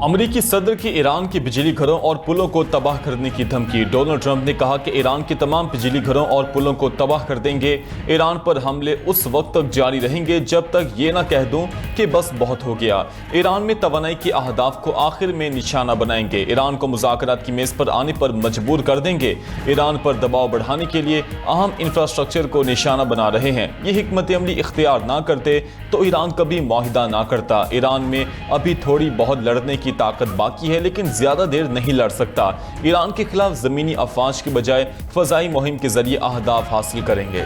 अमरीकी सदर की ईरान के बिजली घरों और पुलों को तबाह करने की धमकी। डोनाल्ड ट्रंप ने कहा कि ईरान के तमाम बिजली घरों और पुलों को तबाह कर देंगे। ईरान पर हमले उस वक्त तक जारी रहेंगे जब तक ये ना कह दूं कि बस बहुत हो गया। ईरान में तवानाई के अहदाफ को आखिर में निशाना बनाएंगे। ईरान को मुज़ाकरात की मेज़ पर आने पर मजबूर कर देंगे। ईरान पर दबाव बढ़ाने के लिए अहम इंफ्रास्ट्रक्चर को निशाना बना रहे हैं। ये हिकमत अमली इख्तियार ना करते तो ईरान कभी मुआहिदा ना करता। ईरान में अभी थोड़ी बहुत लड़ने की ताकत बाकी है, लेकिन ज्यादा देर नहीं लड़ सकता। ईरान के खिलाफ जमीनी अफवाज के बजाय फजाई मुहिम के जरिए अहदाफ हासिल करेंगे।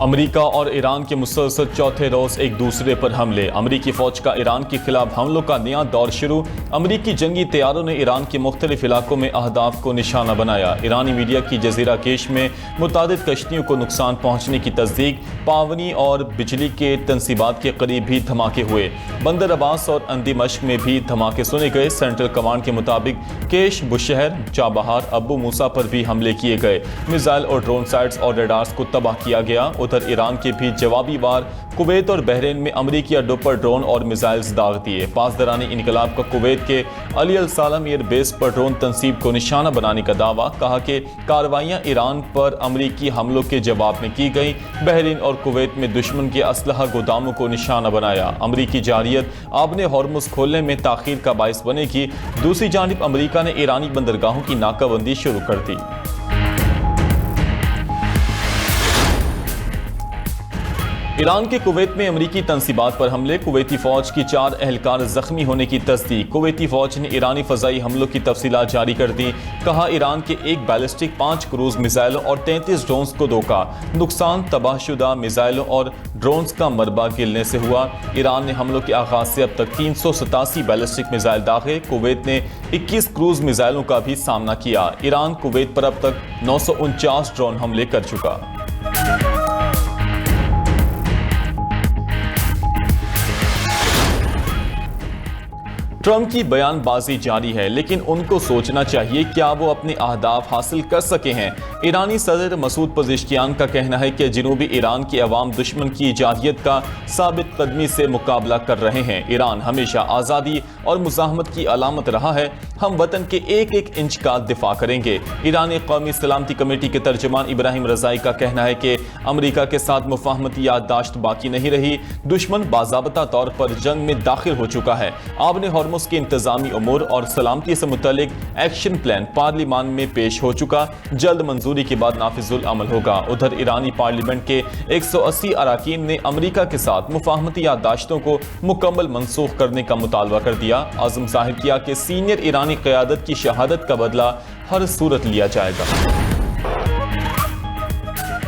अमेरिका और ईरान के मुसलसल चौथे रोज एक दूसरे पर हमले। अमेरिकी फौज का ईरान के खिलाफ हमलों का नया दौर शुरू। अमेरिकी जंगी तैयारों ने ईरान के मुख्तलिफ इलाकों में अहदाफ को निशाना बनाया। ईरानी मीडिया की जजीरा केश में मुतादिद कश्तियों को नुकसान पहुंचने की तस्दीक। पावनी और बिजली के तंसीबात के करीब भी धमाके हुए। बंदर अब्बास और अंदिमश्क में भी धमाके सुने गए। सेंट्रल कमांड के मुताबिक केश, बुशहर, चाबहार, अबू मूसा पर भी हमले किए गए। मिसाइल और ड्रोन साइट्स और रेडार्स को तबाह किया गया। उधर ईरान के भी जवाबी वार कुवैत और बहरीन में अमरीकी अड्डों पर ड्रोन और मिसाइल्स दाग दिए। पासदारानी इनकलाब का कुवैत के अली अल सालम एयर बेस पर ड्रोन तंसीब को निशाना बनाने का दावा। कहा कि कार्रवाइयां ईरान पर अमरीकी हमलों के जवाब में की गई। बहरीन और कुवैत में दुश्मन के असलहा गोदामों को निशाना बनाया। अमरीकी जारियत आबने हॉर्मुज़ खोलने में ताखीर का बाइस बनेगी। दूसरी जानिब अमरीका ने ईरानी बंदरगाहों की नाकाबंदी शुरू कर दी। ईरान के कुवैत में अमरीकी तंसीबात पर हमले। कुवैती फौज की 4 एहलकार जख्मी होने की तस्दीक। कुवैती फौज ने ईरानी फजाई हमलों की तफसीलात जारी कर दी। कहा ईरान के 1 बैलिस्टिक, 5 क्रूज मिसाइलों और 33 ड्रोन्स को धोखा। नुकसान तबाहशुदा मिसाइलों और ड्रोन्स का मरबा गिरने से हुआ। ईरान ने हमलों के आगाज से अब तक 387 बैलिस्टिक मिसाइल दागे। कुवैत ने 21 क्रूज मिसाइलों का भी सामना किया। ईरान कुवैत पर अब तक 949 ड्रोन हमले कर चुका। ट्रंप की बयानबाजी जारी है, लेकिन उनको सोचना चाहिए क्या वो अपने अहदाफ हासिल कर सके हैं। ईरानी सदर मसूद पज़ेश्कियान का कहना है कि जनूबी ईरान के अवाम दुश्मन की जारहियत का साबित कदमी से मुकाबला कर रहे हैं। ईरान हमेशा आज़ादी और मुज़ाहमत की अलामत रहा है। हम वतन के एक एक इंच का दिफा करेंगे। ईरानी कौमी सलामती कमेटी के तर्जुमान इब्राहिम रज़ाई का कहना है कि अमरीका के साथ मुफाहमती याददाश्त बाकी नहीं रही। दुश्मन बाज़ाबता तौर पर जंग में दाखिल हो चुका है। आबने हॉर्मुज़ के इंतजामी उमूर और सलामती से मुतल्लिक एक्शन प्लान पार्लिमान में पेश हो चुका। जल्द मंजूरी के बाद नाफिजुल अमल होगा। उधर ईरानी पार्लियामेंट के 180 अरकान ने अमरीका के साथ मुफाहमती याददाश्तों को मुकम्मल मनसूख करने का मुतालबा कर दिया। आज़म जाहिर किया कि सीनियर ईरानी क़यादत की शहादत का बदला हर सूरत लिया जाएगा।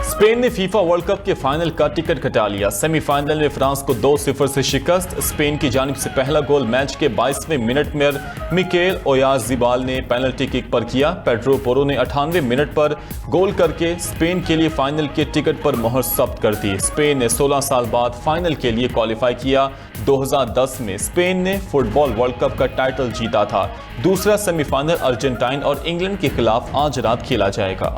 स्पेन ने फीफा वर्ल्ड कप के फाइनल का टिकट कटा लिया। सेमीफाइनल में फ्रांस को 2-0 से शिकस्त। स्पेन की जानिब से पहला गोल मैच के 22वें मिनट में मिकेल ओयारज़ाबाल ने पेनल्टी किक पर किया। पेड्रो पोरो ने 98वें मिनट पर गोल करके स्पेन के लिए फाइनल के टिकट पर मोहर जब्त कर दी। स्पेन ने 16 साल बाद फाइनल के लिए क्वालिफाई किया। 2010 में स्पेन ने फुटबॉल वर्ल्ड कप का टाइटल जीता था। दूसरा सेमीफाइनल अर्जेंटाइन और इंग्लैंड के खिलाफ आज रात खेला जाएगा।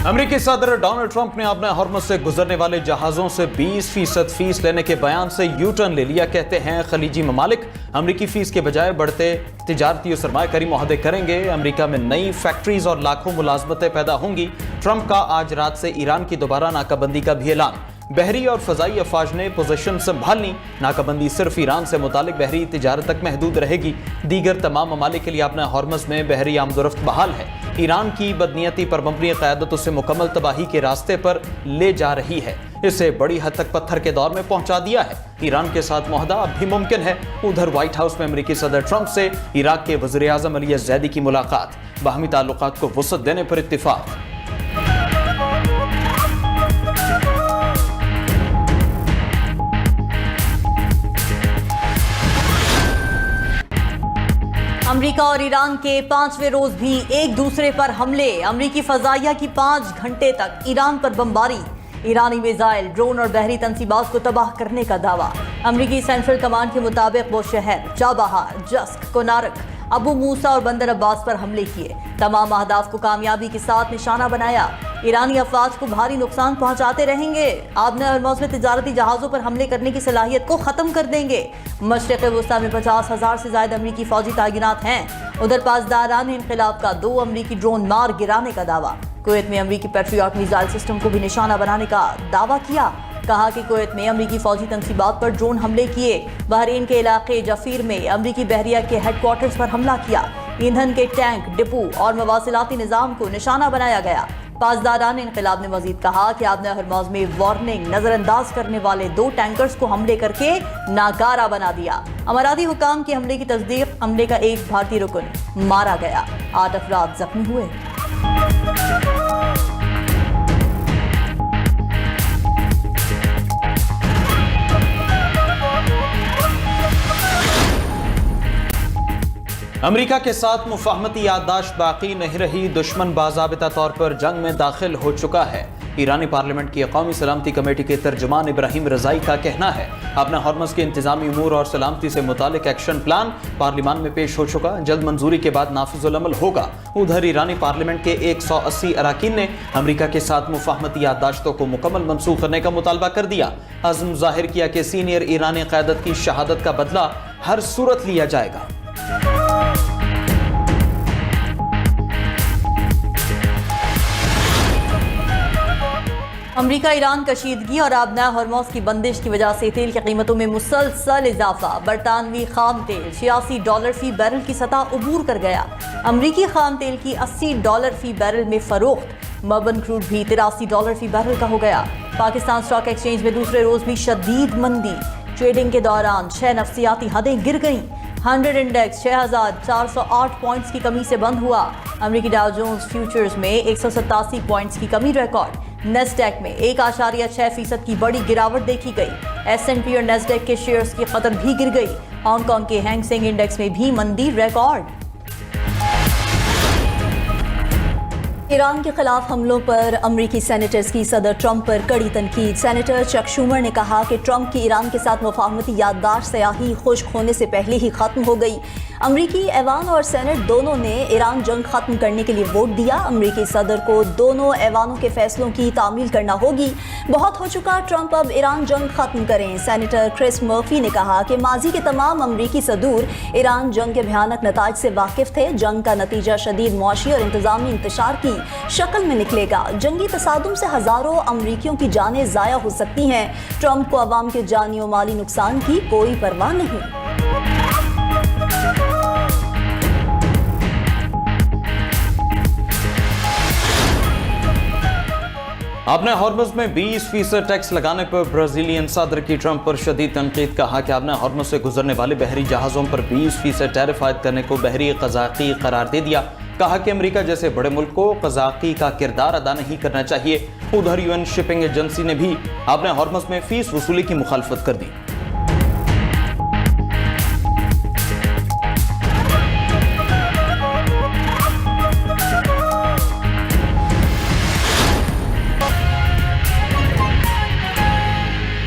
अमेरिकी सदर डोनाल्ड ट्रंप ने अपने हॉर्मुज़ से गुजरने वाले जहाज़ों से 20% फीस लेने के बयान से यू टर्न ले लिया। कहते हैं खलीजी ममालिक अमेरिकी फीस के बजाय बढ़ते तिजारती और सरमायाकारी मुआहदे करेंगे। अमेरिका में नई फैक्ट्रीज और लाखों मुलाजमतें पैदा होंगी। ट्रंप का आज रात से ईरान की दोबारा नाकाबंदी का भी ऐलान। बहरी और फजाई अफवाज ने पोजीशन संभालनी। नाकाबंदी सिर्फ ईरान से मुतालिक बहरी तिजारत तक महदूद रहेगी। दीगर तमाम ममालिक के लिए अपना हॉर्मुज़ में बहरी आमदोरफ्त बहाल है। ईरान की बदनीयती पर मबनी क़यादत उसे मुकम्मल तबाही के रास्ते पर ले जा रही है। इसे बड़ी हद तक पत्थर के दौर में पहुंचा दिया है। ईरान के साथ मुआहदा अब भी मुमकिन है। उधर व्हाइट हाउस में अमेरिकी सदर ट्रंप से इराक के वज़ीर आज़म अली ज़ैदी की मुलाकात। बाहमी ताल्लुकात को वुसअत देने पर इत्तिफाक। अमेरिका और ईरान के 5वें रोज भी एक दूसरे पर हमले। अमेरिकी फजाइया की 5 घंटे तक ईरान पर बमबारी। ईरानी मिसाइल, ड्रोन और बहरी तंसीबात को तबाह करने का दावा। अमरीकी सेंट्रल कमांड के मुताबिक वो शहर चाबहार, जस्क, कोनारक, अबू मूसा और बंदर अब्बास पर हमले किए। तमाम अहदाफ को कामयाबी के साथ निशाना बनाया। ईरानी अफवाज को भारी नुकसान पहुंचाते रहेंगे। आबना हरमुज़ में तिजारती जहाज़ों पर हमले करने की सलाहियत को ख़त्म कर देंगे। मशरिक़ वस्ता में 50,000 से ज़ायद अमरीकी फ़ौजी तैनात हैं। उधर पासदारान इनक़िलाब का 2 अमरीकी ड्रोन मार गिराने का दावा। कुवैत में अमरीकी पैट्रियट मिसाइल सिस्टम को भी निशाना बनाने का दावा किया। कहा कि कुवैत में अमरीकी फौजी तंसीबात पर ड्रोन हमले किए। बहरीन के इलाके जफीर में अमरीकी बहरिया के हेडक्वार्टर्स पर हमला किया। ईंधन के टैंक, डिपो और मवासिलाती निज़ाम को निशाना बनाया गया। पासदारान इनक़िलाब ने मजीद कहा कि आबना हरमुज़ में वार्निंग नज़रअंदाज करने वाले 2 टैंकर्स को हमले करके नाकारा बना दिया। अमाराती हुकाम के हमले की तस्दीक। हमले का एक भारतीय रुकन मारा गया, 8 अफराद जख्मी हुए। अमेरिका के साथ मुफाहमती याददाश्त बाकी नहीं रही। दुश्मन बाज़ाबिता तौर पर जंग में दाखिल हो चुका है। ईरानी पार्लियामेंट की कौमी सलामती कमेटी के तर्जुमान इब्राहिम रज़ाई का कहना है अपना हरमुज़ के इंतजामी उमूर और सलामती से मुतालिक एक्शन प्लान पार्लियामान में पेश हो चुका। जल्द मंजूरी के बाद नाफिजुल अमल होगा। उधर ईरानी पार्लियामेंट के 180 अरकान ने अमेरिका के साथ मुफाहमती याददाश्तों को मुकम्मल मनसूख करने का मुतालबा कर दिया। अज़्म ज़ाहिर किया कि सीनियर ईरानी क़यादत की शहादत का बदला हर सूरत लिया जाएगा। अमरीका ईरान कशीदगी और आबना हरमुज़ की बंदिश की वजह से तेल की कीमतों में मुसलसल इजाफा। बरतानवी खाम तेल $86 फी बैरल की सतह उबूर कर गया। अमरीकी खाम तेल की $80 फी बैरल में फरोख्त। मर्बन क्रूड भी $83 फी बैरल का हो गया। पाकिस्तान स्टॉक एक्सचेंज में दूसरे रोज भी शदीद मंदी। ट्रेडिंग के दौरान 6 नफ्सियाती हदें गिर गईं। 100 इंडेक्स 6,408 पॉइंट्स की कमी से बंद हुआ। अमरीकी डाउ जोन्स फ्यूचर्स में 187 पॉइंट्स की कमी रिकॉर्ड। नेस्डैक में 1.6% की बड़ी गिरावट देखी गई। S&P और नेस्डैक के शेयर्स की कदर भी गिर गई। हांगकांग के हैंग सेंग इंडेक्स में भी मंदी रिकॉर्ड। ईरान के खिलाफ हमलों पर अमरीकी सेनेटर्स की सदर ट्रंप पर कड़ी तनकीद। सेनेटर चक शूमर ने कहा कि ट्रंप की ईरान के साथ मुफाहमती याददाश्त स्याही खुश्क होने से पहले ही खत्म हो गई। अमरीकी ऐवान और सेनेट दोनों ने ईरान जंग खत्म करने के लिए वोट दिया। अमरीकी सदर को दोनों ऐवानों के फैसलों की तामील करना होगी। बहुत हो चुका, ट्रंप अब ईरान जंग खत्म करें। सेनेटर क्रिस मर्फी ने कहा कि माजी के तमाम अमरीकी सदूर ईरान जंग के भयानक नताज से वाकिफ थे। जंग का नतीजा शदीद मुआशी और इंतजामी इंतशार की शक्ल में निकलेगा। जंगी तसादुम से हजारों अमरीकियों की जानें ज़ाया हो सकती हैं। ट्रंप को अवाम के जानी और माली नुकसान की कोई परवाह नहीं। अपने हॉर्मुज़ में 20% टैक्स लगाने पर ब्राजीलियन सदर की ट्रंप पर शदीद तनकीद। कहा कि अपने हॉर्मुज़ से गुजरने वाले बहरी जहाज़ों पर 20% टैरिफ आयद करने को बहरी क़ज़ाक़ी करार दे दिया। कहा कि अमेरिका जैसे बड़े मुल्क को क़ज़ाक़ी का किरदार अदा नहीं करना चाहिए। उधर UN शिपिंग एजेंसी ने भी अपने हॉर्मुज़ में फीस वसूली की मुखालफत कर दी।